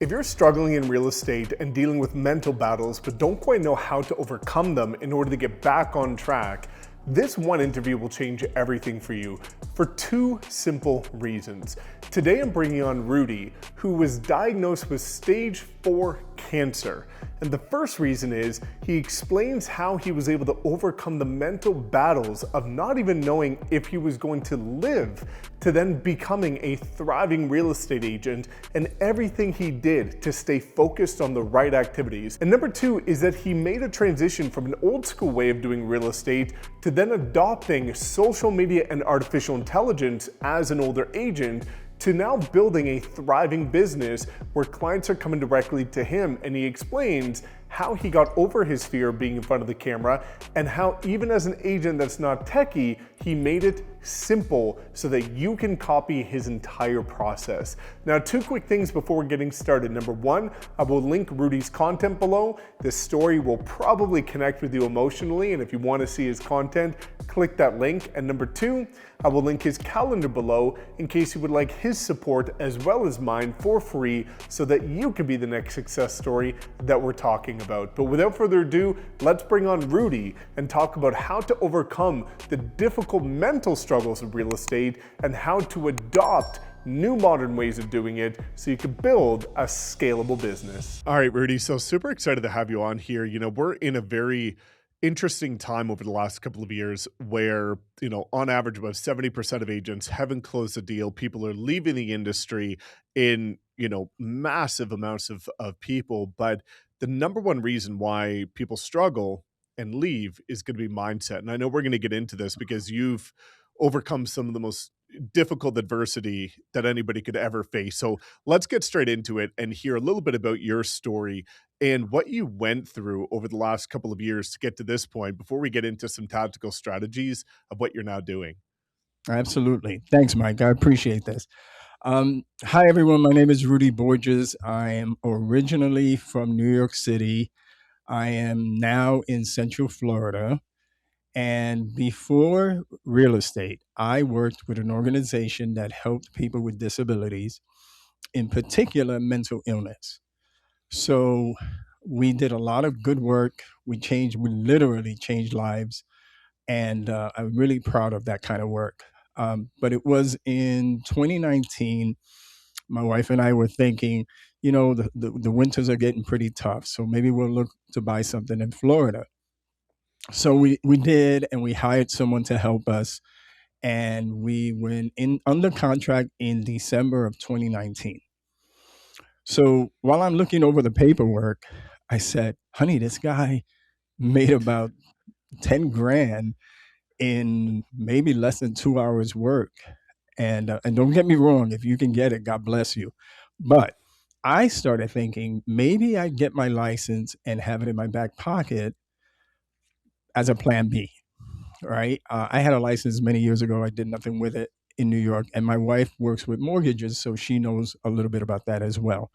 If you're struggling in real estate and dealing with mental battles but don't quite know how to overcome them in order to get back on track, this one interview will change everything for you for two simple reasons. Today I'm bringing on Rudy, who was diagnosed with stage 4 cancer. And the first reason is he explains how he was able to overcome the mental battles of not even knowing if he was going to live to then becoming a thriving real estate agent and everything he did to stay focused on the right activities. And number two is that he made a transition from an old school way of doing real estate to then adopting social media and artificial intelligence as an older agent to now building a thriving business where clients are coming directly to him, and he explains how he got over his fear of being in front of the camera and how even as an agent that's not techie, he made it simple so that you can copy his entire process. Now, two quick things before we're getting started. Number one, I will link Rudy's content below. This story will probably connect with you emotionally, and if you want to see his content, click that link. And number two, I will link his calendar below in case you would like his support as well as mine for free so that you can be the next success story that we're talking about. But without further ado, let's bring on Rudy and talk about how to overcome the difficult mental struggles of real estate and how to adopt new modern ways of doing it so you can build a scalable business. All right, Rudy, so super excited to have you on here. You know, we're in a very interesting time over the last couple of years where, you know, on average, about 70% of agents haven't closed a deal. People are leaving the industry in, you know, massive amounts of people. But the number one reason why people struggle and leave is going to be mindset. And I know we're going to get into this because you've overcome some of the most difficult adversity that anybody could ever face. So let's get straight into it and hear a little bit about your story and what you went through over the last couple of years to get to this point before we get into some tactical strategies of what you're now doing. Absolutely. Thanks, Mike. I appreciate this. Hi, everyone. My name is Rudy Borges. I am originally from New York City. I am now in Central Florida. And before real estate, I worked with an organization that helped people with disabilities, in particular mental illness. So we did a lot of good work. We literally changed lives. And I'm really proud of that kind of work. But it was in 2019, my wife and I were thinking, you know, the winters are getting pretty tough. So maybe we'll look to buy something in Florida. So we did, and we hired someone to help us. And we went in under contract in December of 2019. So while I'm looking over the paperwork, I said, honey, this guy made about 10 grand in maybe less than 2 hours work. And don't get me wrong, if you can get it, God bless you. But I started thinking maybe I'd get my license and have it in my back pocket as a plan B, right? I had a license many years ago. I did nothing with it in New York. And my wife works with mortgages, so she knows a little bit about that as well.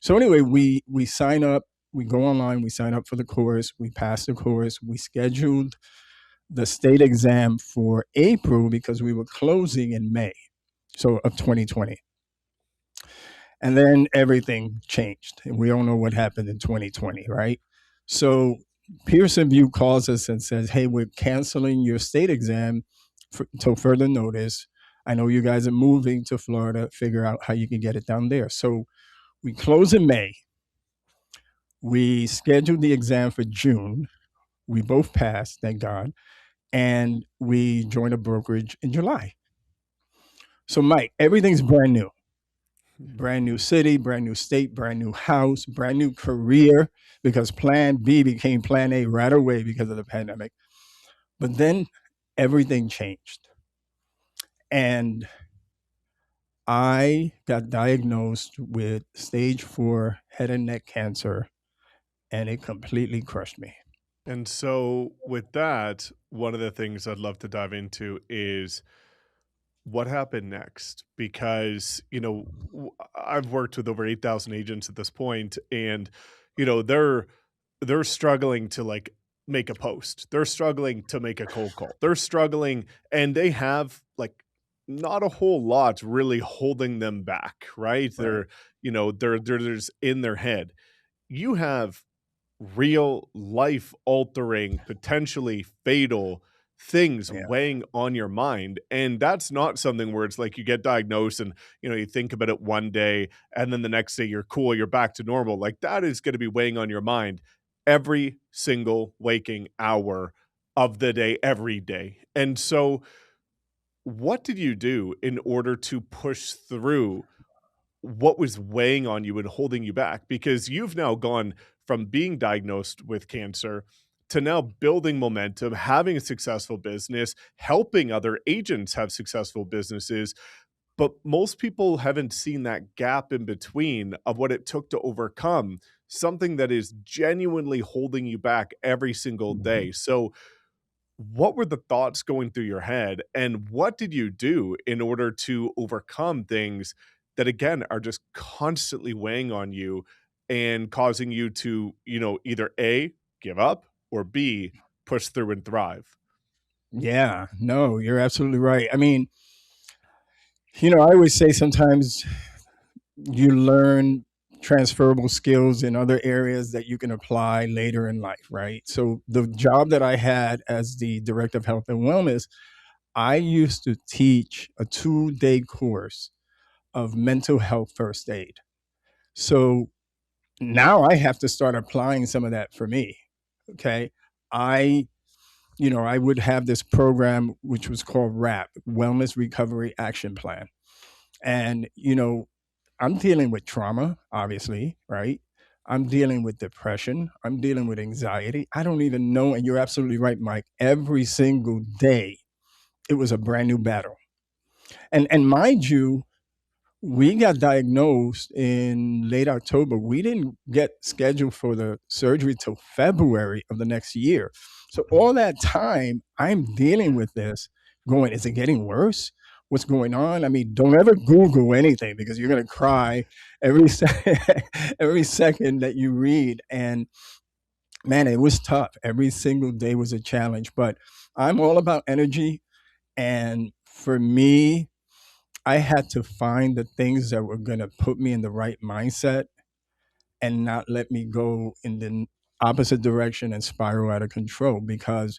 So anyway, we sign up, we go online, we sign up for the course, we pass the course, we scheduled the state exam for April because we were closing in May, so of 2020. And then everything changed. And we all know what happened in 2020, right? So Pearson View calls us and says, hey, we're canceling your state exam until further notice. I know you guys are moving to Florida. Figure out how you can get it down there. So we close in May. We scheduled the exam for June. We both passed, thank God. And we joined a brokerage in July. So, Mike, everything's brand new. Brand new city, brand new state, brand new house, brand new career, because plan B became plan A right away because of the pandemic. But then everything changed. And I got diagnosed with stage 4 head and neck cancer, and it completely crushed me. And so with that, one of the things I'd love to dive into is what happened next? Because, you know, I've worked with over 8,000 agents at this point, and, you know, they're struggling to like make a post. They're struggling to make a cold call. They're struggling, and they have like not a whole lot really holding them back, right? Right. They're there's in their head. You have real life altering, potentially fatal things Yeah. weighing on your mind. And that's not something where it's like you get diagnosed and you think about it one day and then the next day you're cool, you're back to normal. Like that is going to be weighing on your mind every single waking hour of the day, every day. And so what did you do in order to push through what was weighing on you and holding you back? Because you've now gone from being diagnosed with cancer to now building momentum, having a successful business, helping other agents have successful businesses. But most people haven't seen that gap in between of what it took to overcome something that is genuinely holding you back every single Mhm. day. So, what were the thoughts going through your head and what did you do in order to overcome things that again are just constantly weighing on you and causing you to either A, give up, or B, push through and thrive? Yeah, no, you're absolutely right. I mean, I always say sometimes you learn transferable skills in other areas that you can apply later in life, right? So the job that I had as the director of health and wellness, I used to teach a 2-day course of mental health first aid. So now I have to start applying some of that for me. Okay. I, I would have this program which was called RAP, Wellness Recovery Action Plan. And, I'm dealing with trauma, obviously, right? I'm dealing with depression. I'm dealing with anxiety. I don't even know. And you're absolutely right, Mike. Every single day, it was a brand new battle. And mind you, we got diagnosed in late October. We didn't get scheduled for the surgery till February of the next year. So all that time, I'm dealing with this, going, is it getting worse? What's going on? I mean, don't ever Google anything because you're going to cry every every second that you read. And man, it was tough. Every single day was a challenge. But I'm all about energy, and for me, I had to find the things that were going to put me in the right mindset and not let me go in the opposite direction and spiral out of control, because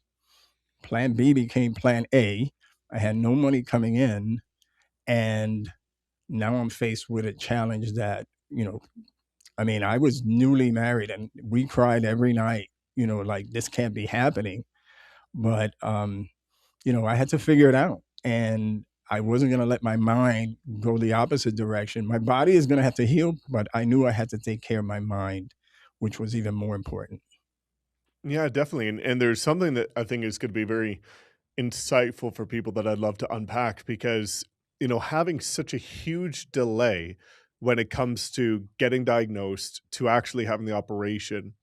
plan B became plan A. I had no money coming in. And now I'm faced with a challenge that, I mean, I was newly married and we cried every night, like this can't be happening. But I had to figure it out. And I wasn't going to let my mind go the opposite direction. My body is going to have to heal, but I knew I had to take care of my mind, which was even more important. Yeah, definitely. And there's something that I think is going to be very insightful for people that I'd love to unpack because, having such a huge delay when it comes to getting diagnosed to actually having the operation,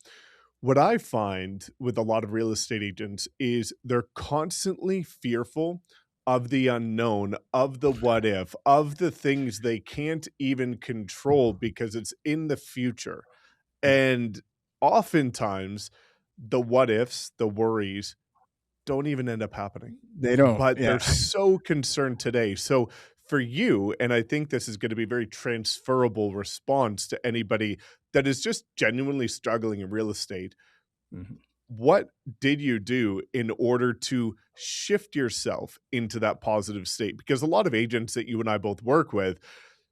what I find with a lot of real estate agents is they're constantly fearful of the unknown, of the what if, of the things they can't even control because it's in the future. And oftentimes, the what ifs, the worries, don't even end up happening, They don't. but they're Yeah. so concerned today. So for you, and I think this is going to be very transferable response to anybody that is just genuinely struggling in real estate. Mhm. What did you do in order to shift yourself into that positive state? Because a lot of agents that you and I both work with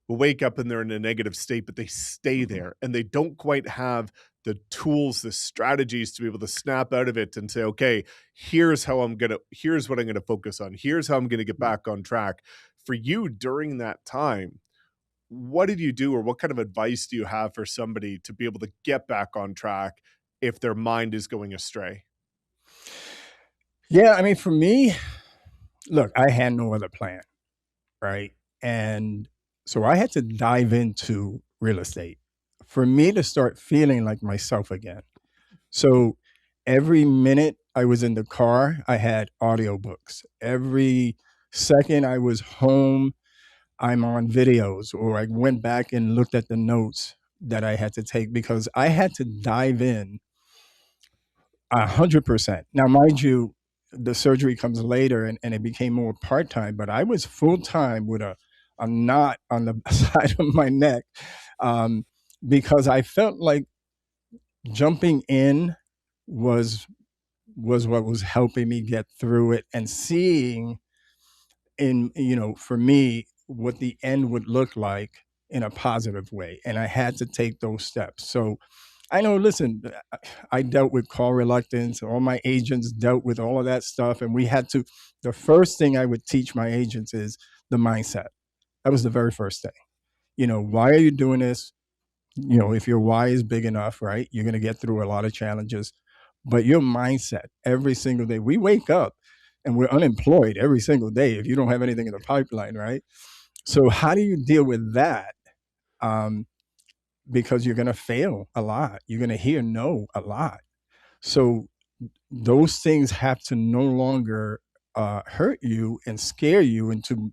will wake up and they're in a negative state, but they stay Mhm. there and they don't quite have the tools, the strategies to be able to snap out of it and say, okay, here's what I'm gonna focus on. Here's how I'm gonna get back on track. For you during that time, what did you do or what kind of advice do you have for somebody to be able to get back on track if their mind is going astray? Yeah. I mean, for me, look, I had no other plan, right? And so I had to dive into real estate for me to start feeling like myself again. So every minute I was in the car, I had audiobooks. Every second I was home, I'm on videos, or I went back and looked at the notes that I had to take because I had to dive in 100%. Now, mind you, the surgery comes later, and it became more part-time, but I was full-time with a knot on the side of my neck, um, because I felt like jumping in was what was helping me get through it, and seeing, in for me, what the end would look like in a positive way, and I had to take those steps. So I know, listen, I dealt with call reluctance, all my agents dealt with all of that stuff, and we had to, the first thing I would teach my agents is the mindset. That was the very first thing. Why are you doing this? If your why is big enough, right, you're going to get through a lot of challenges. But your mindset, every single day, we wake up and we're unemployed every single day if you don't have anything in the pipeline, right? So how do you deal with that? Because you're going to fail a lot. You're going to hear no a lot. So those things have to no longer hurt you and scare you into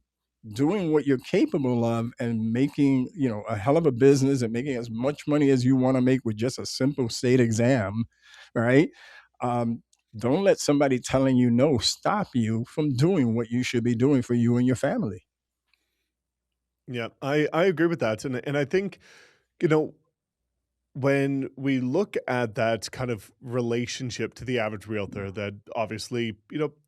doing what you're capable of, and making a hell of a business, and making as much money as you want to make with just a simple state exam, right? um, don't let somebody telling you no stop you from doing what you should be doing for you and your family. Yeah, I agree with that. And I think, you know, when we look at that kind of relationship to the average realtor that obviously,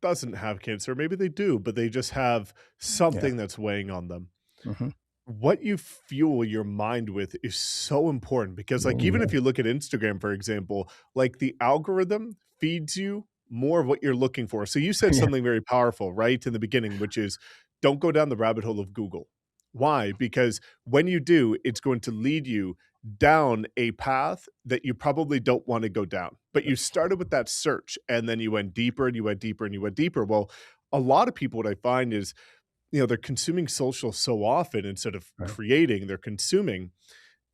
doesn't have kids, or maybe they do, but they just have Yeah. something that's weighing on them. Hmm. What you fuel your mind with is so important because, like, Oh even yeah. if you look at Instagram, for example, like the algorithm feeds you more of what you're looking for. So you said Yeah. something very powerful right in the beginning, which is don't go down the rabbit hole of Google. Why? Because when you do, it's going to lead you down a path that you probably don't want to go down. But you started with that search and then you went deeper and you went deeper and you went deeper. Well, a lot of people, what I find is, they're consuming social so often instead of Right. creating, they're consuming.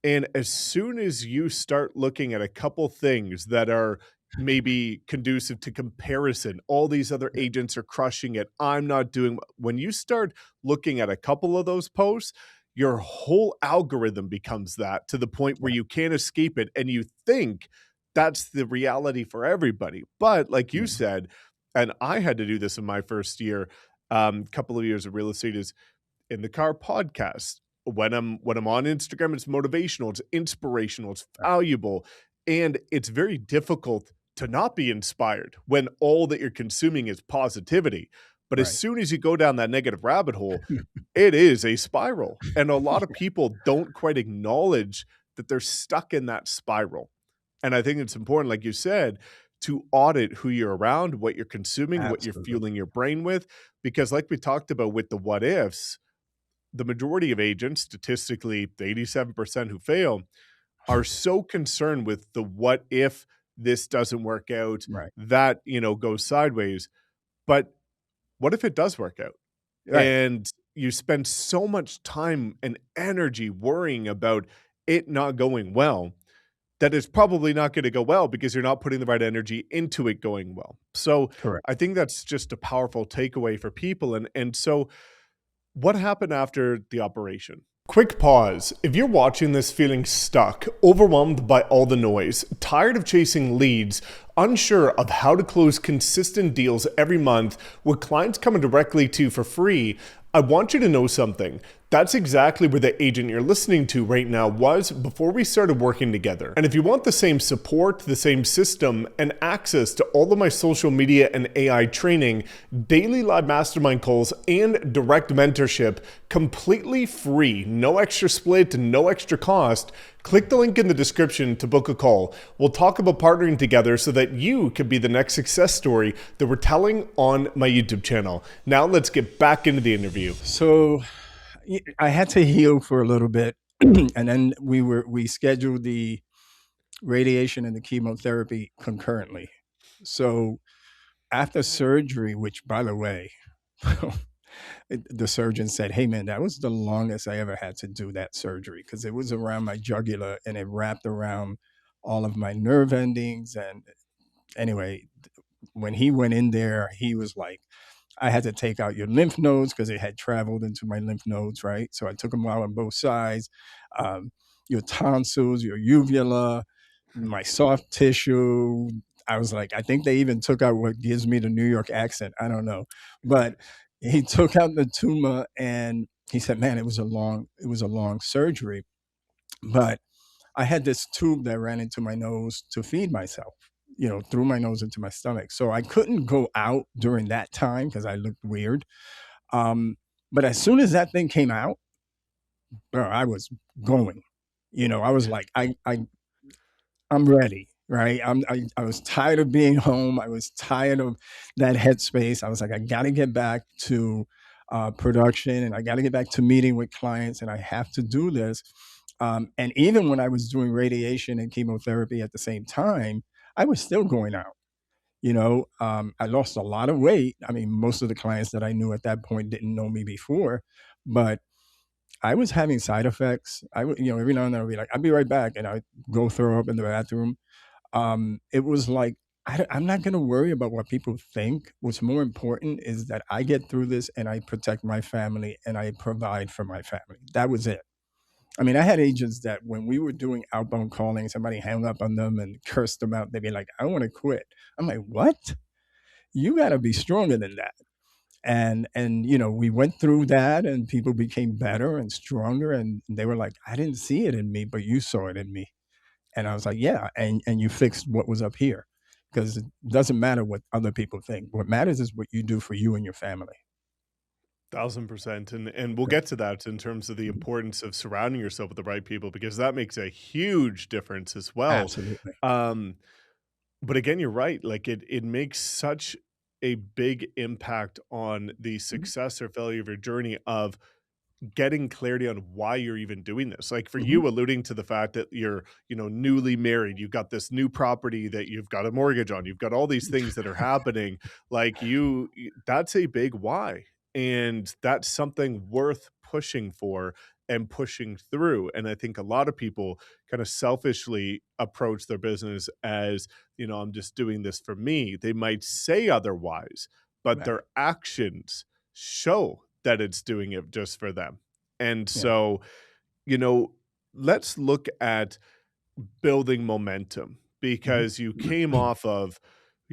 And as soon as you start looking at a couple things that are maybe conducive to comparison, all these other Yeah. agents are crushing it. I'm not doing, when you start looking at a couple of those posts, your whole algorithm becomes that, to the point where Yeah. you can't escape it. And you think that's the reality for everybody. But like you Mhm. said, and I had to do this in my first year, couple of years of real estate, is in the car podcast. When I'm on Instagram, it's motivational, it's inspirational, it's Right. valuable, and it's very difficult to not be inspired when all that you're consuming is positivity. But as Right. soon as you go down that negative rabbit hole, it is a spiral. And a lot of people don't quite acknowledge that they're stuck in that spiral. And I think it's important, like you said, to audit who you're around, what you're consuming, what you're Absolutely. fueling your brain with. Because, like we talked about with the what ifs, the majority of agents, statistically, the 87% who fail, are so concerned with the what if this doesn't work out, Right. that, goes sideways. But what if it does work out? Right. And you spend so much time and energy worrying about it not going well, that it's probably not going to go well because you're not putting the right energy into it going well. So Correct. I think that's just a powerful takeaway for people. And so what happened after the operation? Quick pause. If you're watching this feeling stuck, overwhelmed by all the noise, tired of chasing leads, unsure of how to close consistent deals every month with clients coming directly to you for free, I want you to know something. That's exactly where the agent you're listening to right now was before we started working together. And if you want the same support, the same system, and access to all of my social media and AI training, daily live mastermind calls, and direct mentorship, completely free, no extra split, no extra cost, click the link in the description to book a call. We'll talk about partnering together so that you can be the next success story that we're telling on my YouTube channel. Now let's get back into the interview. So I had to heal for a little bit, and then we scheduled the radiation and the chemotherapy concurrently. So after surgery, which, by the way, the surgeon said, "Hey man, that was the longest I ever had to do that surgery, because it was around my jugular and it wrapped around all of my nerve endings." And anyway, when he went in there, he was like, I had to take out your lymph nodes because it had traveled into my lymph nodes, right? So I took them out on both sides. Your tonsils, your uvula, my soft tissue. I was like, I think they even took out what gives me the New York accent. I don't know, but he took out the tumor, and he said, "Man, it was a long surgery, but I had this tube that ran into my nose to feed myself, through my nose into my stomach. So I couldn't go out during that time because I looked weird. But as soon as that thing came out, bro, I was going. I was like, I'm ready, right? I was tired of being home. I was tired of that headspace. I was like, I got to get back to production, and I got to get back to meeting with clients, and I have to do this. And even when I was doing radiation and chemotherapy at the same time, I was still going out. I lost a lot of weight. I mean, most of the clients that I knew at that point didn't know me before, but I was having side effects. I would, every now and then I'd be like, I'll be right back. And I'd go throw up in the bathroom. It was like, I'm not going to worry about what people think. What's more important is that I get through this and I protect my family and I provide for my family. That was it. I mean, I had agents that when we were doing outbound calling, somebody hung up on them and cursed them out. They'd be like, I want to quit. I'm like, what? You got to be stronger than that. And we went through that, and people became better and stronger, and they were like, I didn't see it in me, but you saw it in me. And I was like, yeah, and you fixed what was up here, because it doesn't matter what other people think. What matters is what you do for you and your family. 1000%. And we'll Yeah. get to that in terms of the importance of surrounding yourself with the right people, because that makes a huge difference as well. Absolutely. Um, but again, you're right. Like it makes such a big impact on the Mhm. success or failure of your journey of getting clarity on why you're even doing this. Like for Mhm. you, alluding to the fact that you're, newly married, you've got this new property that you've got a mortgage on, you've got all these things that are happening. Like that's a big why. And that's something worth pushing for and pushing through. And I think a lot of people kind of selfishly approach their business as, I'm just doing this for me. They might say otherwise, but Right. their actions show that it's doing it just for them. And Yeah. so, you know, let's look at building momentum, Mhm. because you came off of,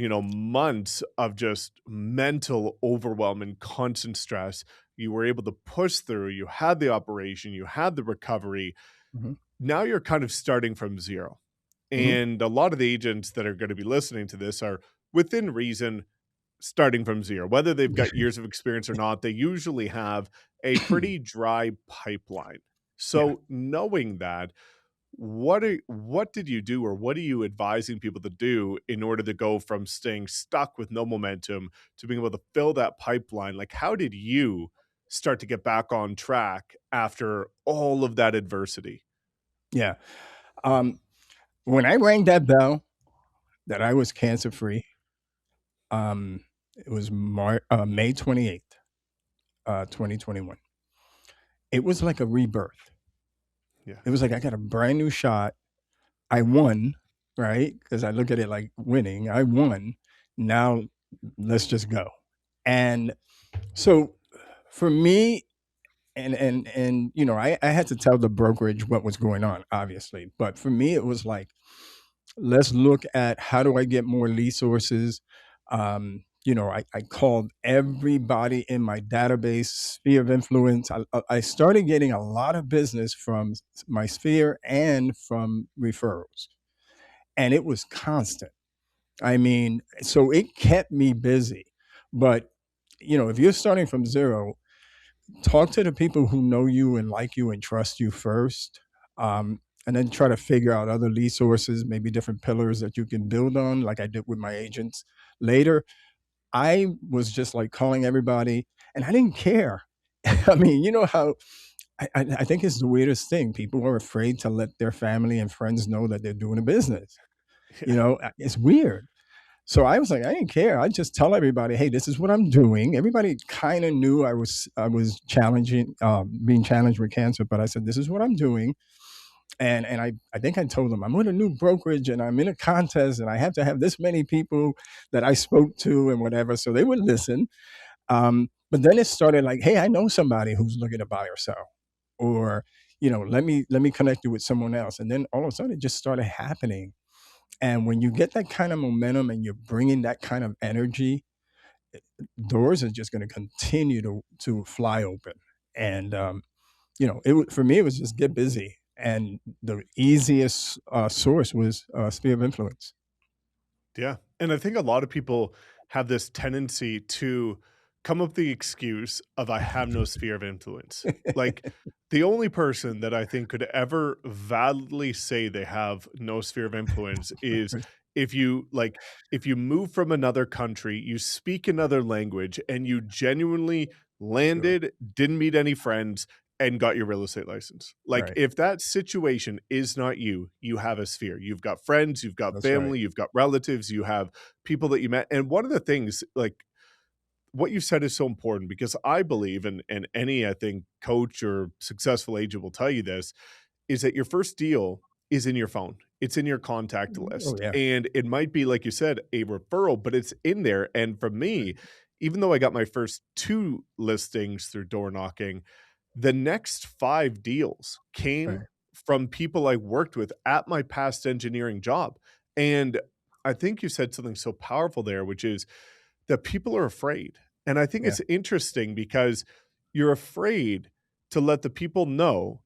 months of just mental overwhelm and constant stress. You were able to push through, you had the operation, you had the recovery. Mhm. Now you're kind of starting from zero. Mhm. And a lot of the agents that are going to be listening to this are within reason starting from zero. Whether they've got years of experience or not, they usually have a pretty dry pipeline. Yeah. So knowing that, what did you do, or what are you advising people to do in order to go from staying stuck with no momentum to being able to fill that pipeline? Like, how did you start to get back on track after all of that adversity? Yeah. Um, when I rang that bell that I was cancer free, it was May 28th, 2021. It was like a rebirth. Yeah. It was like I got a brand new shot. I won, right? Because I look at it like winning. I won. Now let's just go. And so for me, and I had to tell the brokerage what was going on, obviously. But for me, it was like, let's look at how do I get more lead sources. I called everybody in my database sphere of influence. I started getting a lot of business from my sphere and from referrals, and it was constant. I mean, so it kept me busy. But if you're starting from zero, talk to the people who know you and like you and trust you first. And then try to figure out other lead sources, maybe different pillars that you can build on, like I did with my agents later. I was just like calling everybody, and I didn't care. I mean, you know how I think it's the weirdest thing. People are afraid to let their family and friends know that they're doing a business. Yeah. It's weird. So I was like, I didn't care. I just tell everybody, hey, this is what I'm doing. Everybody kind of knew I was challenging, being challenged with cancer, but I said, this is what I'm doing. And I think I told them I'm with a new brokerage and I'm in a contest and I have to have this many people that I spoke to and whatever. So they would listen. But then it started like, hey, I know somebody who's looking to buy or sell, or let me connect you with someone else. And then all of a sudden it just started happening. And when you get that kind of momentum and you're bringing that kind of energy, doors are just going to continue to fly open. And for me, it was just get busy, and the easiest source was sphere of influence. Yeah. And I think a lot of people have this tendency to come up with the excuse of I have no sphere of influence. Like the only person that I think could ever validly say they have no sphere of influence is if you like if you move from another country, you speak another language and you genuinely Sure. landed, didn't meet any friends, and got your real estate license. Like Right. if that situation is not you, you have a sphere. You've got friends, you've got That's right. family, you've got relatives, you have people that you met. And one of the things, like what you said is so important because I believe, and any, I think, coach or successful agent will tell you this, is that your first deal is in your phone. It's in your contact Oh list. yeah. And it might be, like you said, a referral, but it's in there. And for me, even though I got my first 2 listings through door knocking, the next 5 deals came Right. from people I worked with at my past engineering job. And I think you said something so powerful there, which is that people are afraid. And I think Yeah. it's interesting because you're afraid to let the people know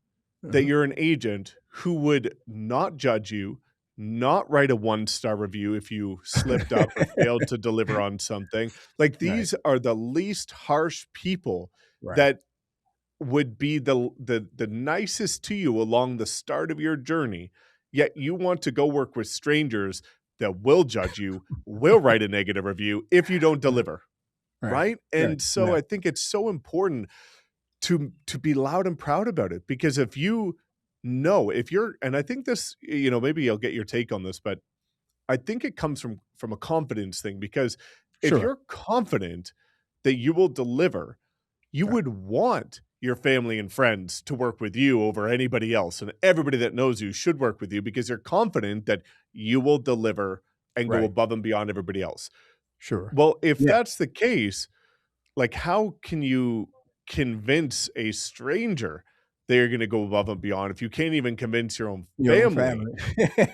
that Uh-huh. you're an agent who would not judge you, not write a one-star review if you slipped up or failed to deliver on something. Like Right. these are the least harsh people Right. that would be the nicest to you along the start of your journey, yet you want to go work with strangers that will judge you, will write a negative review if you don't Right. deliver, Right. right? Right. And so Yeah. I think it's so important to be loud and proud about it because if you know, if you're and I think this, maybe I'll get your take on this, but I think it comes from a confidence thing because if Sure. you're confident that you will deliver, you Right. would want your family and friends to work with you over anybody else, and everybody that knows you should work with you because you're confident that you will deliver and go Right. above and beyond everybody else. Sure. Well, if Yeah. that's the case, like how can you convince a stranger they are gonna go above and beyond if you can't even convince your own Your own family? family.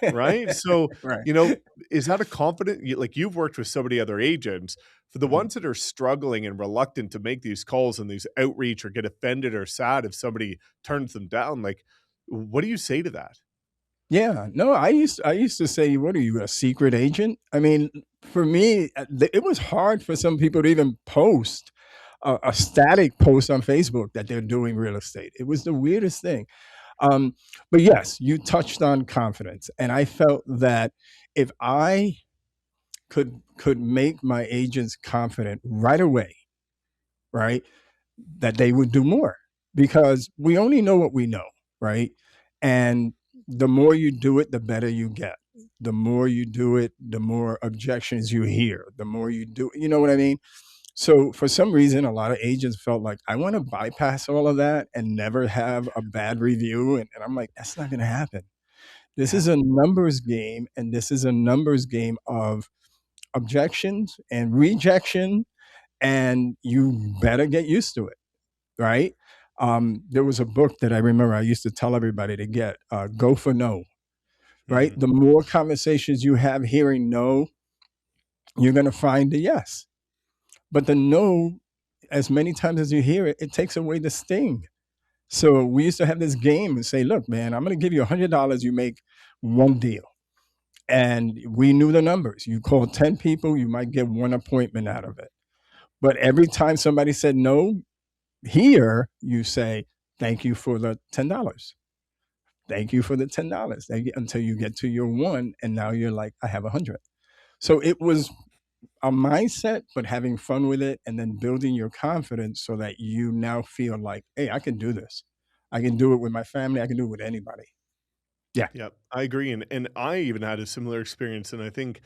Right? So, Right. you know, is that a confident like, you've worked with so many other agents. For the Mhm. ones that are struggling and reluctant to make these calls and these outreach or get offended or sad if somebody turns them down, like, what do you say to that? Yeah, no, I used to say, "What are you, a secret agent?" I mean, for me, it was hard for some people to even post a static post on Facebook that they're doing real estate. It was the weirdest thing. Um, but yes, you touched on confidence, and I felt that if I could make my agents confident right away, right, that they would do more because we only know what we know, right? And the more you do it, the better you get. The more you do it, the more objections you hear. The more you do, you know what I mean? So for some reason, a lot of agents felt like I want to bypass all of that and never have a bad review. And I'm like, that's not going to happen. This Yeah. is a numbers game, and this is a numbers game of objections and rejection, and you better get used to it, right? There was a book that I remember I used to tell everybody to get, Go for No, right? Mhm. The more conversations you have hearing no, you're going to find the yes. But the no, as many times as you hear it, it takes away the sting. So we used to have this game and say, look, man, I'm going to give you $100. You make one deal. And we knew the numbers. You call 10 people, you might get one appointment out of it. But every time somebody said no, here you say, thank you for the $10. Thank you for the $10. Until you get to your one. And now you're like, I have 100. So it was a mindset, but having fun with it and then building your confidence so that you now feel like, hey, I can do this. I can do it with my family. I can do it with anybody. Yeah. Yep, I agree, and I even had a similar experience, and I think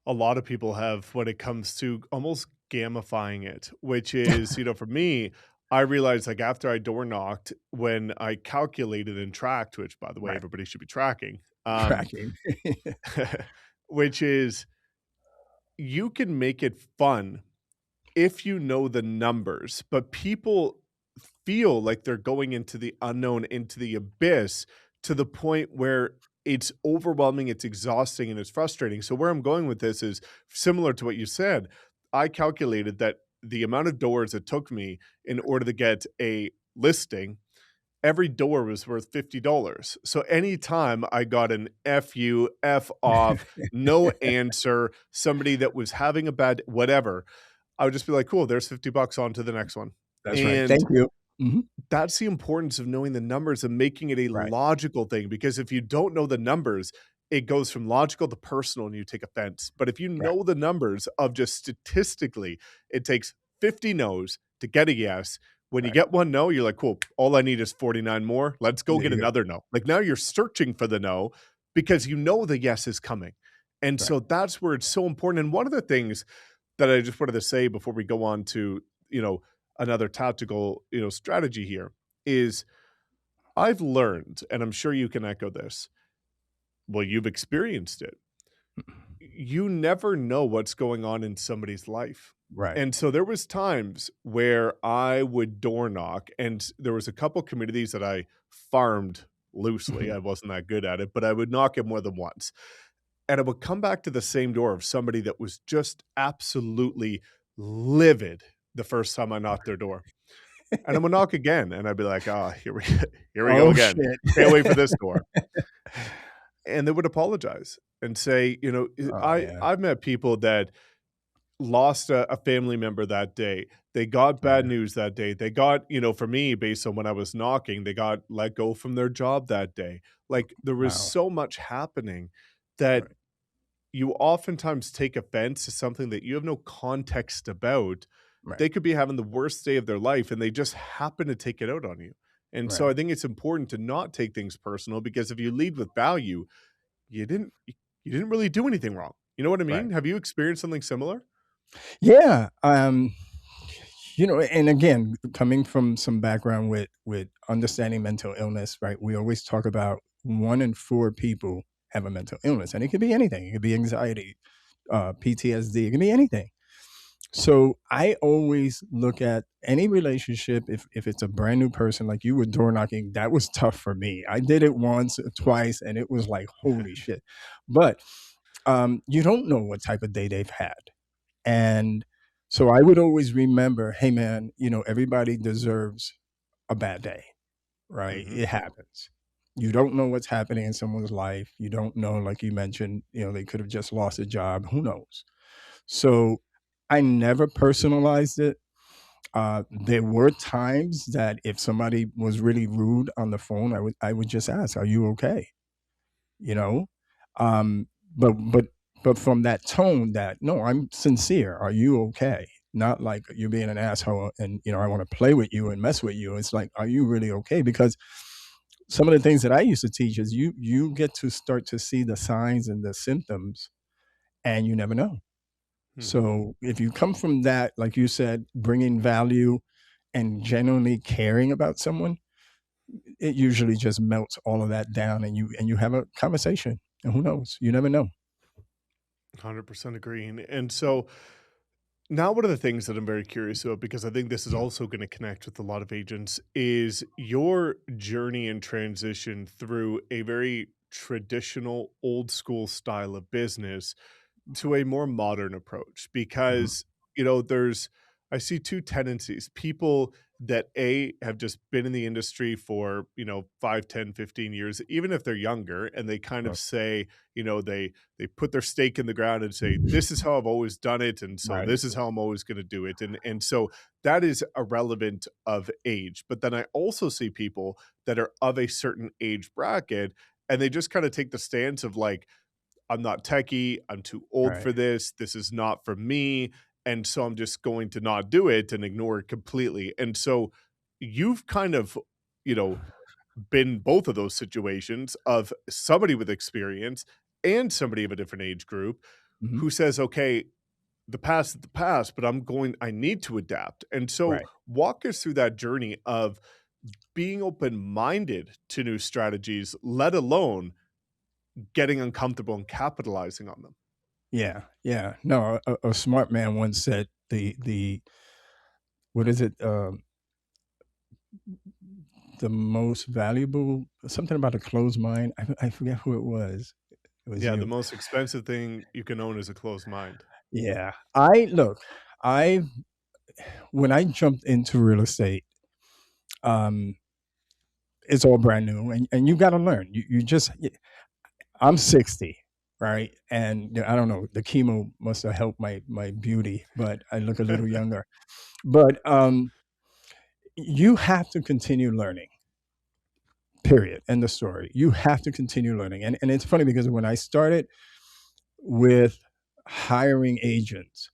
a lot of people have when it comes to almost gamifying it, which is, for me, I realized, like, after I door knocked, when I calculated and tracked, which, by the way, Right. everybody should be tracking, Tracking. which is you can make it fun if you know the numbers, but people feel like they're going into the unknown, into the abyss to the point where it's overwhelming, it's exhausting, and it's frustrating. So where I'm going with this is similar to what you said. I calculated that the amount of doors it took me in order to get a listing, every door was worth $50. So anytime I got an F you, F off, no answer, somebody that was having a bad whatever, I would just be like, cool, there's $50 on to the next one. That's right. And Thank you. Hmm. that's the importance of knowing the numbers and making it a Right. logical thing, because if you don't know the numbers, it goes from logical to personal and you take offense. But if you Right. know the numbers of just statistically, it takes 50 no's to get a yes. When you Right. get one no, you're like, cool, all I need is 49 more. Let's go There get you go. another no. Like now you're searching for the no because you know the yes is coming. And Right. so that's where it's so important. And one of the things that I just wanted to say before we go on to, you know, another tactical, strategy here is I've learned, and I'm sure you can echo this. Well, you've experienced it. You never know what's going on in somebody's life. Right. And so there was times where I would door knock, and there was a couple communities that I farmed loosely. I wasn't that good at it, but I would knock it more than once. And I would come back to the same door of somebody that was just absolutely livid the first time I knocked their door. And I would knock again, and I'd be like, "Ah, here we go Oh again. Can't shit. wait for this door." And they would apologize and say, Oh I yeah. I've met people that lost a family member that day. They got bad Yeah. news that day. They got, for me, based on when I was knocking, they got let go from their job that day. Like there was Wow. so much happening that Right. you oftentimes take offense to something that you have no context about. Right. They could be having the worst day of their life and they just happen to take it out on you. And so Right. I think it's important to not take things personal, because if you lead with value, you didn't really do anything wrong. You know what I Right. mean? Have you experienced something similar? Yeah. And again, coming from some background with understanding mental illness, right? We always talk about 1 in 4 people have a mental illness, and it could be anything. It could be anxiety, PTSD. It could be anything. So I always look at any relationship. If it's a brand new person, like you were door knocking, that was tough for me. I did it once, twice, and it was like holy shit. But you don't know what type of day they've had. And so I would always remember, hey man, everybody deserves a bad day, right? Mhm. It happens. You don't know what's happening in someone's life. You don't know, like you mentioned, they could have just lost a job. Who knows? So I never personalized it. There were times that if somebody was really rude on the phone, I would just ask, "Are you okay?" You know, um, but but but from that tone, that no, I'm sincere. Are you okay? Not like you're being an asshole and I want to play with you and mess with you. It's like, are you really okay? Because some of the things that I used to teach is you get to start to see the signs and the symptoms, and you never know. Mhm. So if you come from that, like you said, bringing value and genuinely caring about someone, it usually just melts all of that down, and you have a conversation. And who knows? You never know. 100% agreeing. And so now one of the things that I'm very curious about, because I think this is also going to connect with a lot of agents, is your journey and transition through a very traditional old school style of business to a more modern approach. Mhm. Because there's I see two tendencies: people that have just been in the industry for 5, 10, 15 years, even if they're younger, and they kind of Right. say, they put their stake in the ground and say, this is how I've always done it, and so Right. this is how I'm always going to do it. And so that is irrelevant of age. But then I also see people that are of a certain age bracket, and they just kind of take the stance of like, I'm not techie, I'm too old Right. for this is not for me, and so I'm just going to not do it and ignore it completely. And so you've kind of, you know, been both of those situations of somebody with experience and somebody of a different age group Mhm. who says, "Okay, the past is the past, but I need to adapt." And so Right. walk us through that journey of being open-minded to new strategies, let alone getting uncomfortable and capitalizing on them. Yeah. Yeah. No, a smart man once said the what is it? the most valuable, something about a closed mind. I forget who it was. It was Yeah, the you. most expensive thing you can own is a closed mind. Yeah. I when I jumped into real estate, um, it's all brand new, and you got to learn. You just, I'm 60, right? And I don't know, the chemo must have helped my beauty, but I look a little younger. But you have to continue learning. Period. End of story. You have to continue learning. And it's funny because when I started with hiring agents,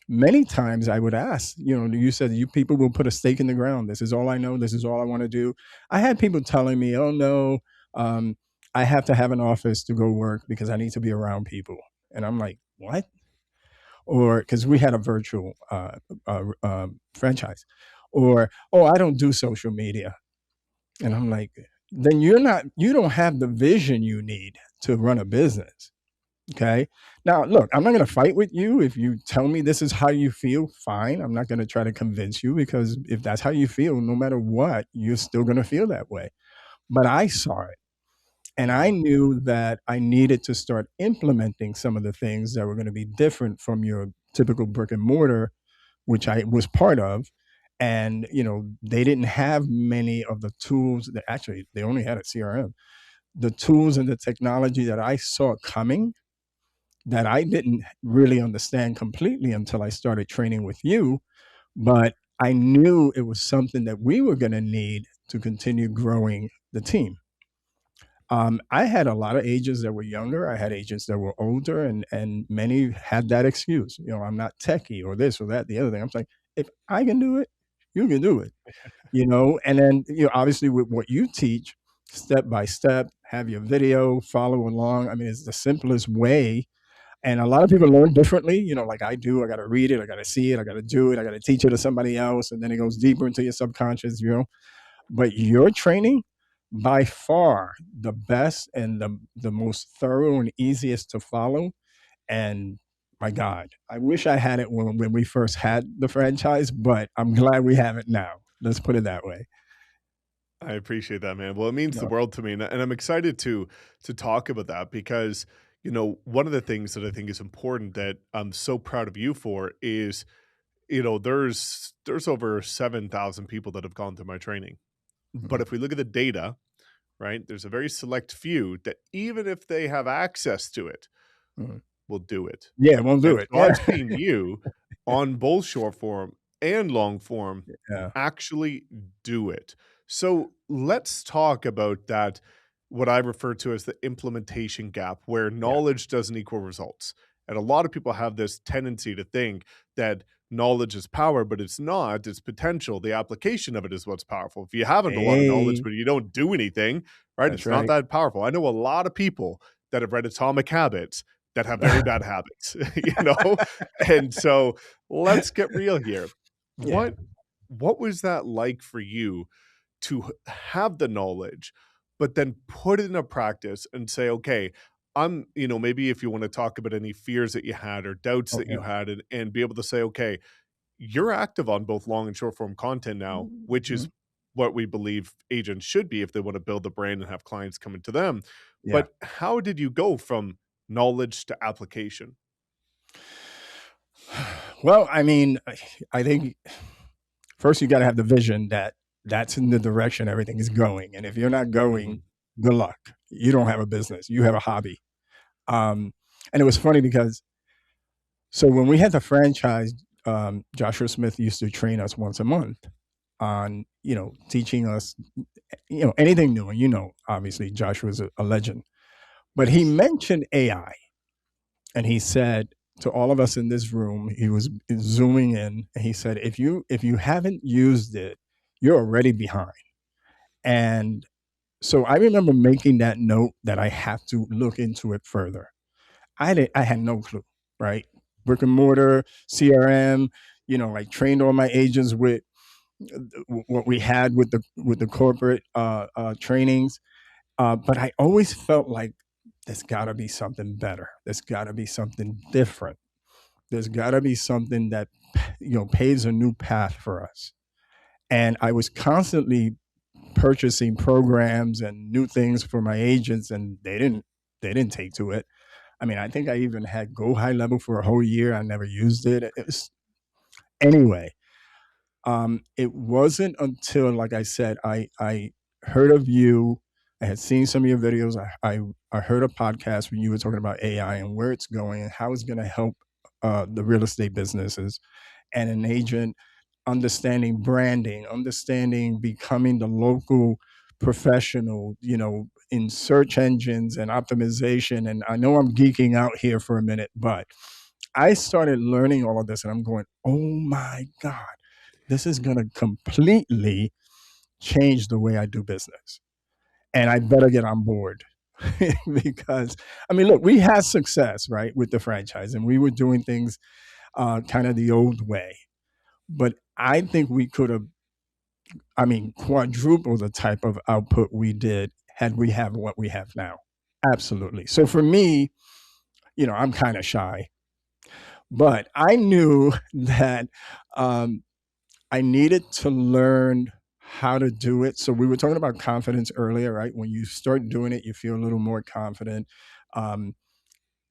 many times I would ask, you said you people will put a stake in the ground. This is all I know. This is all I want to do. I had people telling me, oh no, um, I have to have an office to go work because I need to be around people. And I'm like, what? Or because we had a virtual franchise. Or, oh, I don't do social media. And I'm like, then you don't have the vision you need to run a business. Okay. Now, look, I'm not going to fight with you. If you tell me this is how you feel, fine. I'm not going to try to convince you, because if that's how you feel, no matter what, you're still going to feel that way. But I saw it, and I Mhm. knew that I needed to start implementing some of the things that were going to be different from your typical brick and mortar, which I was part of. And, they didn't have many of the tools that, actually, they only had a CRM. The tools and the technology that I saw coming, that I didn't really understand completely until I started training with you. But I knew it was something that we were going to need to continue growing the team. I had a lot of agents that were younger. I had agents that were older, and many had that excuse. I'm not techie, or this or that, the other thing. I'm like, if I can do it, you can do it. And then, obviously with what you teach, step by step, have your video, follow along. I mean, it's the simplest way. And a lot of people learn differently, like I do. I got to read it, I got to see it, I got to do it, I got to teach it to somebody else. And then it goes deeper into your subconscious. But your training, by far the best and the most thorough and easiest to follow. And my God, I wish I had it when we first had the franchise, but I'm glad we have it now. Let's put it that way. I appreciate that, man. Well, it means the No. world to me, and I'm excited to talk about that because one of the things that I think is important that I'm so proud of you for is there's over 7,000 people that have gone through my training, but Mhm. if we look at the data, right, there's a very select few that even if they have access to it, Mhm. will do it. Yeah, won't do And it. so I've seen you on both short form and long form Yeah. actually do it. So let's talk about that, what I refer to as the implementation gap, where Yeah. knowledge doesn't equal results. And a lot of people have this tendency to think that knowledge is power, but it's not. It's potential. The application of it is what's powerful. If you haven't a lot of knowledge, Hey, but you don't do anything, right? that's It's not right. that powerful. I know a lot of people that have read Atomic Habits that have very bad habits, you know? And so let's get real here. Yeah. What was that like for you to have the knowledge, but then put it into practice and say, okay, maybe if you want to talk about any fears that you had or doubts Oh, that you yeah. had and be able to say, okay, you're active on both long and short form content now, which is Mhm. what we believe agents should be if they want to build a brand and have clients coming to them. Yeah. But how did you go from knowledge to application? Well, I mean, I think first you got to have the vision that that's in the direction everything is going. And if you're not going, Mhm. good luck. You don't have a business. You have a hobby. Um, and it was funny because so when we had the franchise, Joshua Smith used to train us once a month on teaching us anything new. And obviously Joshua's a legend, but he Yes. mentioned AI. And he said to all of us in this room, he was zooming in, and he said, if you haven't used it, you're already behind. And so I remember making that note that I have to look into it further. I had no clue, right? Brick and mortar, CRM, I trained all my agents with what we had with the corporate trainings. But I always felt like there's got to be something better. There's got to be something different. There's got to be something that paves a new path for us. And I was constantly purchasing programs and new things for my agents, and they didn't take to it. I mean, I think I even had Go High Level for a whole year. I never used it. Anyway. It wasn't until, like I said, I heard of you. I had seen some of your videos. I heard a podcast when you were talking about AI and where it's going and how it's going to help the real estate businesses and an agent understanding branding, understanding becoming the local professional, in search engines and optimization. And I know I'm geeking out here for a minute, but I started learning all of this and I'm going, oh my God, this is going to completely change the way I do business. And I better get on board because, I mean, look, we had success, right, with the franchise and we were doing things kind of the old way. But I think we could have, I mean, quadruple the type of output we did had we have what we have now. Absolutely. So for me, I'm kind of shy, but I knew that I needed to learn how to do it. So we were talking about confidence earlier, right? When you start doing it, you feel a little more confident. Um,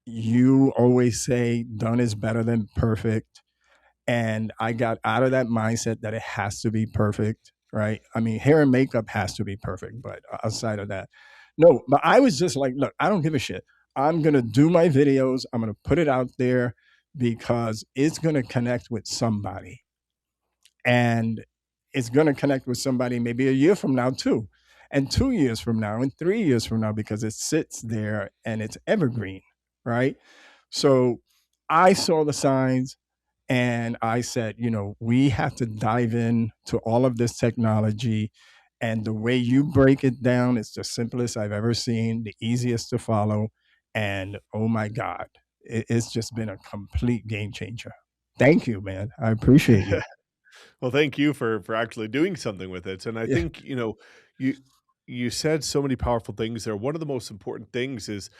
you always say done is better than perfect. And I got out of that mindset that it has to be perfect, right? I mean, hair and makeup has to be perfect, but outside of that, no. But I was just like, look, I don't give a shit. I'm going to do my videos. I'm going to put it out there because it's going to connect with somebody. And it's going to connect with somebody maybe a year from now, too, and 2 years from now, and 3 years from now, because it sits there and it's evergreen, right? So I saw the signs and I said, we have to dive in to all of this technology. And the way you break it down is the simplest I've ever seen, the easiest to follow. And oh my God, it's just been a complete game changer. Thank you, man. I appreciate you. Well, thank you for actually doing something with it. And I Yeah. think, you you said so many powerful things there. One of the most important things is,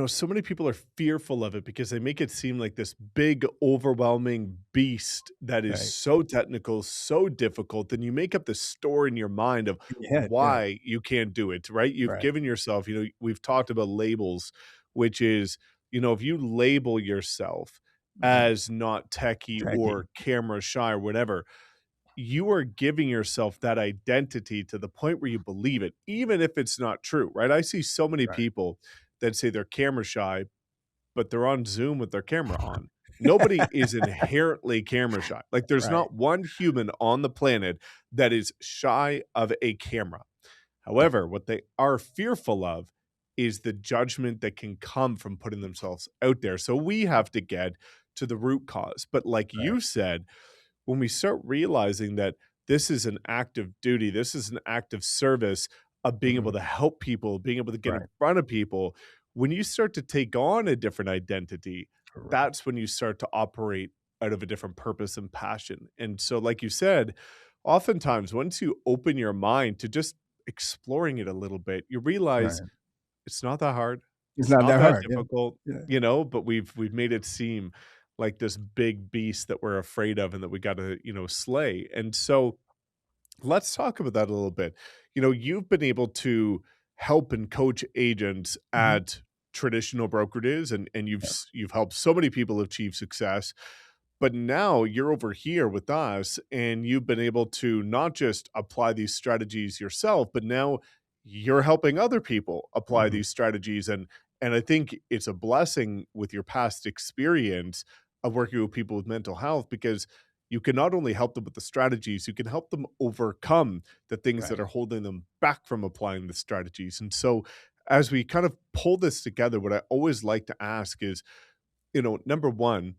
so many people are fearful of it because they make it seem like this big, overwhelming beast that is Right. so technical, so difficult. And you make up this story in your mind of Yeah. Yeah. why you can't do it, right? You've Right. given yourself, we've talked about labels, which is, if you label yourself Right. as not techie Tacky. or camera shy or whatever, you are giving yourself that identity to the point where you believe it, even if it's not true, right? I see so many Right. people that say they're camera shy, but they're on Zoom with their camera on. Nobody is inherently camera shy. Like there's Right. not one human on the planet that is shy of a camera. However, what they are fearful of is the judgment that can come from putting themselves out there. So we have to get to the root cause. But like Right. you said, when we start realizing that this is an act of duty, this is an act of service, of being able Mhm. to help people, being able to get in Right. front of people, when you start to take on a different identity, Correct. that's when you start to operate out of a different purpose and passion. And so, like you said, oftentimes once you open your mind to just exploring it a little bit, you realize Right. it's not that hard. It's It's not not that that hard. Yeah. difficult, Yeah. but we've made it seem like this big beast that we're afraid of and that we got to, slay. And so let's talk about that a little bit. You've been able to help and coach agents Mhm. at traditional brokerages and Yeah. you've helped so many people achieve success, but now you're over here with us and you've been able to not just apply these strategies yourself, but now you're helping other people apply Mhm. these strategies. And I think it's a blessing with your past experience of working with people with mental health because you can not only help them with the strategies, you can help them overcome the things that Right. are holding them back from applying the strategies. And so as we kind of pull this together, what I always like to ask is, number one,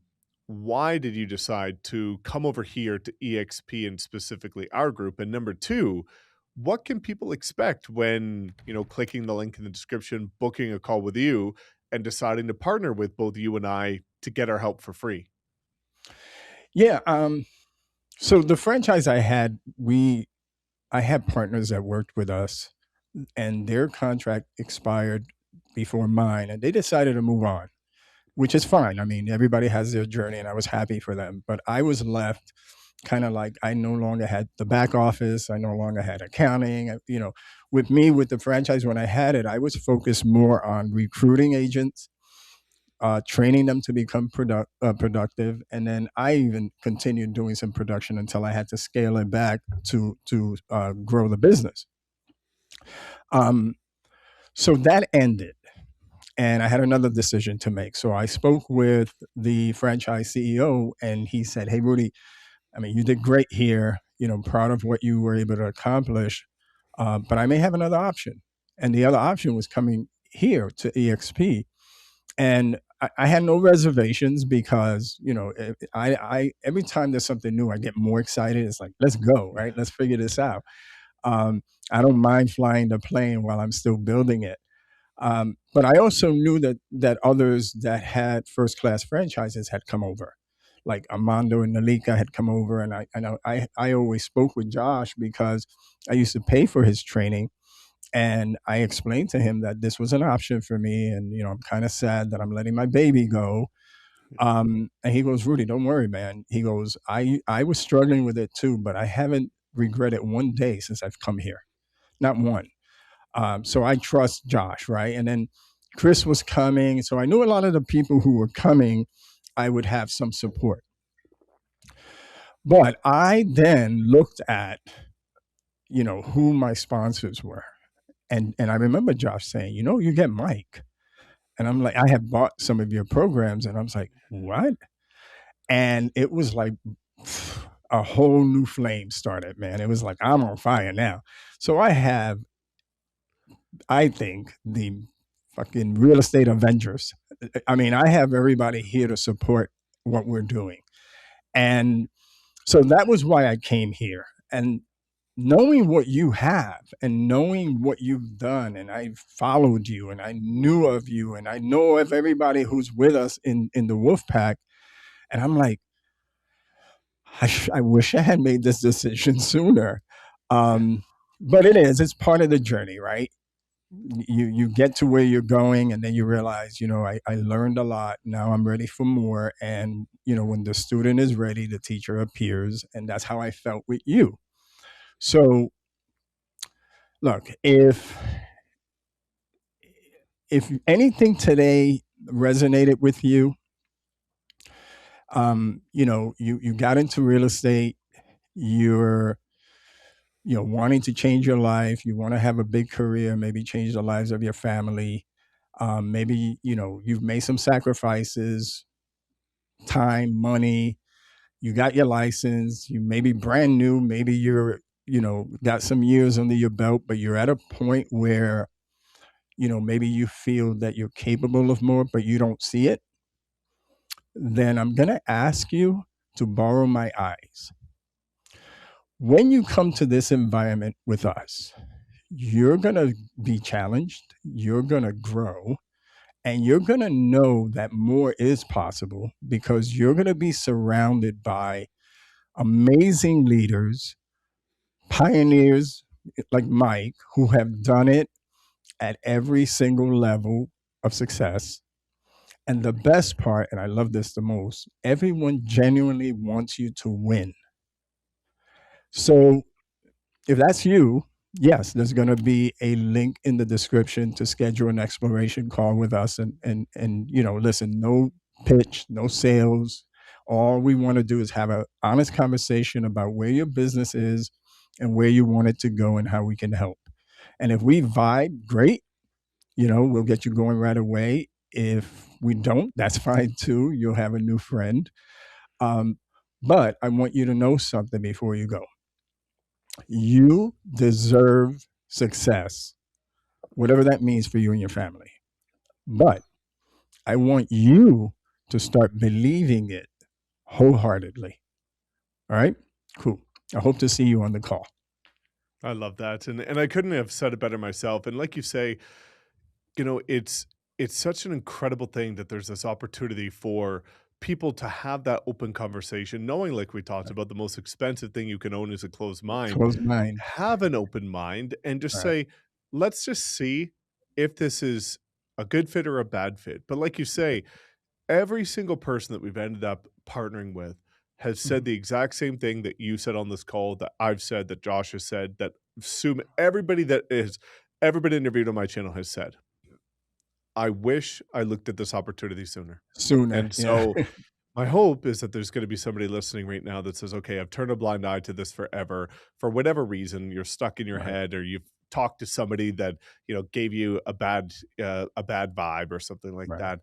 why did you decide to come over here to EXP and specifically our group? And number two, what can people expect when, clicking the link in the description, booking a call with you, and deciding to partner with both you and I to get our help for free? Yeah. So the franchise I had partners that worked with us and their contract expired before mine and they decided to move on, which is fine. I mean, everybody has their journey and I was happy for them, but I was left kind of like I no longer had the back office. I no longer had accounting. With me, with the franchise, when I had it, I was focused more on recruiting agents, training them to become productive, and then I even continued doing some production until I had to scale it back to grow the business. Um, so that ended, and I had another decision to make. So I spoke with the franchise CEO, and he said, "Hey, Rudy, I mean, you did great here. Proud of what you were able to accomplish, but I may have another option." And the other option was coming here to EXP, and I had no reservations because I every time there's something new, I get more excited. It's like, let's go, right? Let's figure this out. Um, I don't mind flying the plane while I'm still building it. But I also knew that others that had first class franchises had come over, like Armando and Nalika had come over, and I always spoke with Josh because I used to pay for his training, and I explained to him that this was an option for me, and I'm kind of sad that I'm letting my baby go. And he goes, Rudy, don't worry, man. He goes, I was struggling with it too, but I haven't regretted one day since I've come here, not one. So I trust Josh, right? And then Chris was coming. So I knew a lot of the people who were coming, I would have some support. But I then looked at, who my sponsors were. And I remember Josh saying, you get Mike. And I'm like, I have bought some of your programs. And I was like, what? And it was like a whole new flame started, man. It was like, I'm on fire now. So I think, the fucking real estate Avengers. I mean, I have everybody here to support what we're doing. And so that was why I came here. And knowing what you have and knowing what you've done, and I followed you and I knew of you and I know of everybody who's with us in the Wolf Pack. And I'm like, I wish I had made this decision sooner. But it's part of the journey, right? You get to where you're going, and then you realize, I learned a lot. Now I'm ready for more. And when the student is ready, the teacher appears. And that's how I felt with you. So look, if anything today resonated with you, you got into real estate, you're wanting to change your life, you want to have a big career, maybe change the lives of your family. Maybe you've made some sacrifices, time, money. You got your license. You may be brand new. Maybe you're got some years under your belt, but you're at a point where maybe you feel that you're capable of more, but you don't see it. Then I'm gonna ask you to borrow my eyes. When you come to this environment with us, you're going to be challenged, you're going to grow, and you're going to know that more is possible because you're going to be surrounded by amazing leaders, pioneers like Mike, who have done it at every single level of success. And the best part, and I love this the most, everyone genuinely wants you to win. So if that's you, yes, there's going to be a link in the description to schedule an exploration call with us. And listen, no pitch, no sales. All we want to do is have an honest conversation about where your business is and where you want it to go and how we can help. And if we vibe, great. We'll get you going right away. If we don't, that's fine too. You'll have a new friend. Um, but I want you to know something before you go. You deserve success, whatever that means for you and your family. But I want you to start believing it wholeheartedly. All right? Cool. I hope to see you on the call. I love that. And I couldn't have said it better myself. And like you say, it's such an incredible thing that there's this opportunity for people to have that open conversation, knowing, like we talked about, the most expensive thing you can own is a closed mind. Close mind. Have an open mind and just All right. say, let's just see if this is a good fit or a bad fit. But like you say, every single person that we've ended up partnering with has said Mhm. the exact same thing that you said on this call, that I've said, that Josh has said, that assume everybody that has ever been interviewed on my channel has said. I wish I looked at this opportunity sooner. Sooner, And yeah. so my hope is that there's gonna be somebody listening right now that says, "Okay, I've turned a blind eye to this forever." For whatever reason, you're stuck in your Right, head, or you've talked to somebody that, gave you a bad vibe or something like right. that.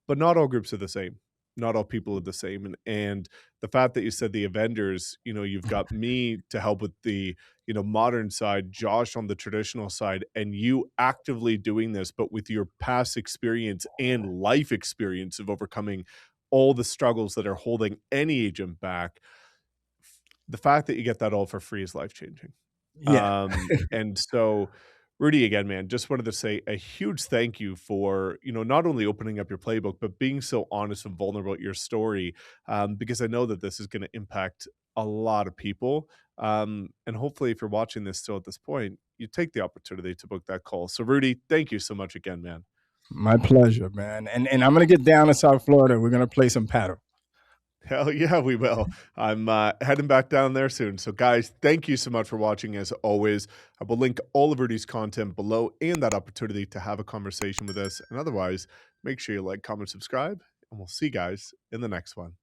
But not all groups are the same. Not all people are the same. And the fact that you said the Avengers, you've got me to help with the, modern side, Josh on the traditional side, and you actively doing this, but with your past experience and life experience of overcoming all the struggles that are holding any agent back. The fact that you get that all for free is life changing. Yeah. And so, Rudy, again, man, just wanted to say a huge thank you for, not only opening up your playbook, but being so honest and vulnerable about your story, because I know that this is going to impact a lot of people. And hopefully, if you're watching this still at this point, you take the opportunity to book that call. So, Rudy, thank you so much again, man. My pleasure, man. And I'm gonna get down to South Florida. We're gonna play some paddle. Hell yeah, we will. I'm heading back down there soon. So, guys, thank you so much for watching. As always, I will link all of Rudy's content below and that opportunity to have a conversation with us. And otherwise, make sure you like, comment, subscribe, and we'll see you guys in the next one.